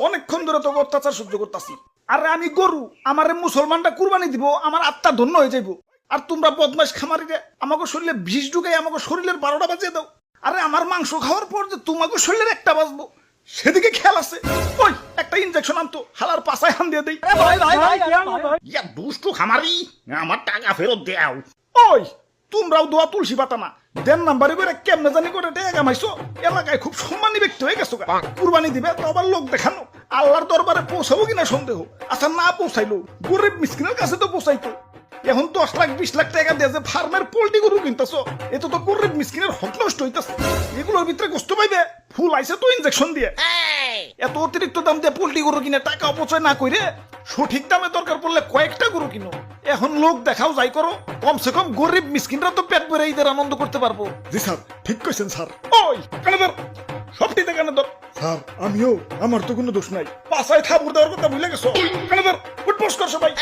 অনেকক্ষণ ধরে তোকে অত্যাচার সহ্য করতেছি। আরে আমি গরু, আমারে মুসলমানটা কুরবানি দিব, আমার আত্মা ধন্য হয়ে যাইব। আর তোমরা বদমাইশ খামারিরে আমাকে শরীরে বিষ ঢুকাই আমাকে শরীরের 12টা বাজিয়ে দাও। আরে আমার মাংস খাওয়ার পর যে তোমাকে শরীরের একটা বাজবো সেদিকে খেয়াল আছে? ওই একটা ইনজেকশন আনতো, হালার পাছায় হান দিয়ে দেই। ইয়া দুষ্টু খামারি, আমার টাকা ফেরত দেও। ওই তোমরাও দোয়া তুলসী পাতা না, দেন নাম্বারে করে কেমনে জানি করে টাকা কামাইছো। এলাকায় খুব সম্মানী ব্যক্তি হয়ে গেছো। কুরবানি দিবে তো আবার লোক দেখানো, আল্লাহর দরবারে পৌঁছাবো কিনা সন্দেহ। আচ্ছা না পৌঁছাইলো, গরিব মিসকিনের কাছে তো পৌঁছাইতো। এখন 10 লাখ 20 লাখ টাকা দিয়ে যে ফার্মের পোল্ট্রি গরু কিনতেছো, এত তো গরিব মিসকিনের হক নষ্ট হইতেছে। এগুলোর ভিতরে কষ্ট পাইবে, ফুল আইছে তো ইনজেকশন দিয়ে। এত অতিরিক্ত দাম দিয়ে পোল্ট্রি গরু কিনে টাকা অপচয় না করে সঠিক দামে দরকার পড়লে কয়েকটা গরু কিনো। এখন লোক দেখাও যাই করো, কমসে কম গরিব মিসকিনরা তো পেট ভরে ঈদের আনন্দ করতে পারবো। জি স্যার, ঠিক কইছেন স্যার। ওই কানে ধর, সবটিতে কানে ধর। স্যার আমিও, আমার তো কোনো দোষ নাই। পাছায় থাপুর দেওয়ার কথা ভুলে গেছো। কানে ধর, উঠবোস কর সবাই।